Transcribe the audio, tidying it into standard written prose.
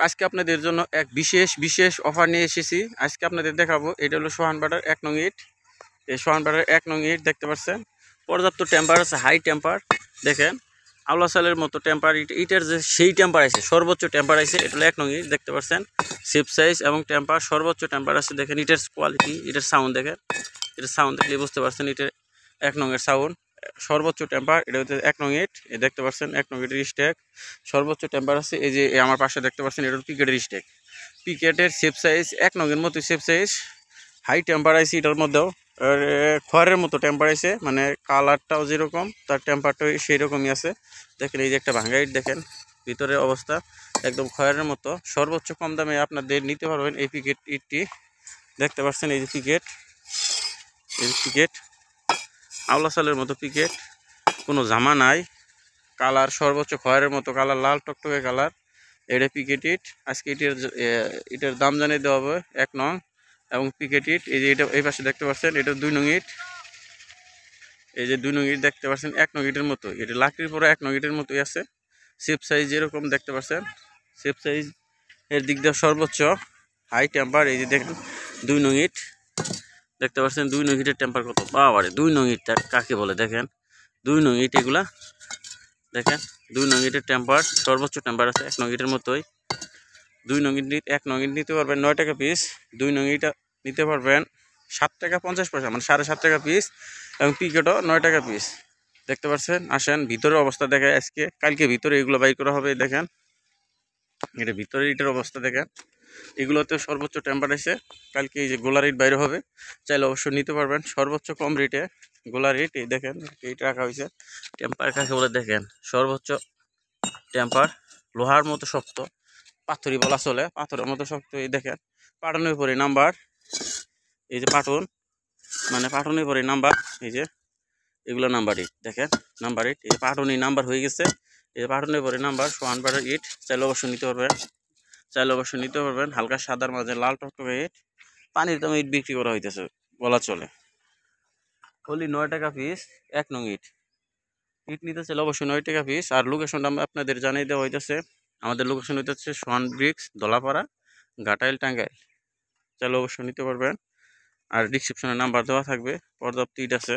আজকে আপনাদের জন্য এক বিশেষ বিশেষ অফার নিয়ে এসেছি। আজকে আপনাদের দেখাবো, এটা হলো সোহান বাটার 1 নং ইট। এই সোহান বাটার 1 নং ইট দেখতে পাচ্ছেন, পর্যাপ্ত টেম্পার আছে, হাই টেম্পার। দেখেন আওলা সালের মতো টেম্পার, ইটের যে সেই টেম্পার আছে, সর্বোচ্চ টেম্পার আছে। এটা হলো 1 নং ইট দেখতে পাচ্ছেন, শেপ সাইজ এবং টেম্পার সর্বোচ্চ টেম্পার আছে। দেখেন ইটের কোয়ালিটি, ইটের সাউন্ড দেখেন, এটার সাউন্ড দেখলে বুঝতে পারছেন ইটের 1 নং এর সাউন্ড। সর্বোচ্চ টেম্পার এটা হচ্ছে 1 নং ইট। এই দেখতে পাচ্ছেন 1 নং ইটের স্ট্যাক, সর্বোচ্চ টেম্পার আছে। এই যে আমার পাশে দেখতে পাচ্ছেন, এটা পিকেটের স্ট্যাক, পিকেটের শেপ সাইজ 1 নং এর মতো শেপ সাইজ, হাই টেম্পার আছে এটার মধ্যেও। আর খয়ের মতো টেম্পার আছে, মানে কালারটাও যেরকম তার টেম্পারটাও সেই রকমই আছে। দেখেন এই যে একটা ভাঙ্গা ইট, দেখেন ভিতরের অবস্থা একদম খয়ের মতো। সর্বোচ্চ কম দামে আপনাদের নিতে পারবেন এই পিকেট ইটটি। দেখতে পাচ্ছেন এই যে পিকেট, এই পিকেট আওলা সালের মতো পিকেট, কোনো জামা নাই, কালার সর্বোচ্চ খয়ের মতো কালার, লাল টকটকে কালার। এটা পিকেট ইট। আজকে এটার দাম জানিয়ে দেওয়া হবে 1 নং এবং পিকেট ইট। এই যে এটা এই পাশে দেখতে পাচ্ছেন, এটা 2 নং ইট। এই যে 2 নং ইট দেখতে পাচ্ছেন, 1 নং ইটের মতো, এটা লাকড়ির পরে 1 নং ইটের মতোই আছে। শেপ সাইজ যেরকম দেখতে পাচ্ছেন, শেপ সাইজ এর দিক দিয়ে সর্বোচ্চ হাই টেম্পার। এই যে দেখেন 2 নং ইট দেখতে পাচ্ছেন, 2 নং ইটের টেম্পার কত বাবারে! 2 নং ইট কাকে বলে দেখেন, 2 নং ইট এগুলা দেখেন। 2 নং ইটের টেম্পার, সর্বোচ্চ টেম্পার আছে 1 নং ইটের মতোই। 2 নং ইট 1 নং ইট নিতে পারবেন 9 টাকা পিস। 2 নং ইট নিতে পারবেন 7 টাকা 50 পয়সা, মানে 7.5 টাকা পিস। এবং পিকেটও 9 টাকা পিস। দেখতে পাচ্ছেন, আসেন ভিতরের অবস্থা দেখায় আজকে। কালকে ভিতরে এগুলো বাই করা হবে। দেখেন এটা ভিতরে ইটের অবস্থা দেখেন, এগুলোতে সর্বোচ্চ টেম্পার আছে। কালকে এই যে গোলার ইট বাইরে হবে, চাইলে অবশ্যই নিতে পারবেন সর্বোচ্চ কম রেটে গোলার ইট। এই দেখেন ইট রাখা হয়েছে। টেম্পার কাকে বলে দেখেন, সর্বোচ্চ টেম্পার, লোহার মতো শক্ত, পাথরই বলা চলে, পাথরের মতো শক্ত। এই দেখেন পাটনের পরে নাম্বার, এই যে পাটন, মানে পাটনের পরে নাম্বার। এই যে এগুলো নাম্বার ইট, দেখেন নাম্বার ইট। এই পাটনই নাম্বার হয়ে গেছে, এই পাটনের পরে নাম্বার। সোহান বাটার ইট চাইলে অবশ্যই নিতে পারবেন, চাইলে অবশ্যই নিতে পারবেন। হালকা সাদার মাঝে লাল টকটকে ইট, পানির দামে ইট বিক্রি করা হইতেছে বলা চলে। ওনলি 9 টাকা পিস 1 নং ইট। ইট নিতে চাইলে অবশ্যই 9 টাকা পিস। আর লোকেশনটা আপনাদের জানিয়ে দেওয়া হইতেছে, আমাদের লোকেশন হইতেছে সোহান ব্রিক্স, দলাপাড়া, ঘাটাইল, টাঙ্গাইল। চাইলে অবশ্যই নিতে পারবেন। আর ডিসক্রিপশনে নাম্বার দেওয়া থাকবে, পর্যাপ্ত ইট আছে।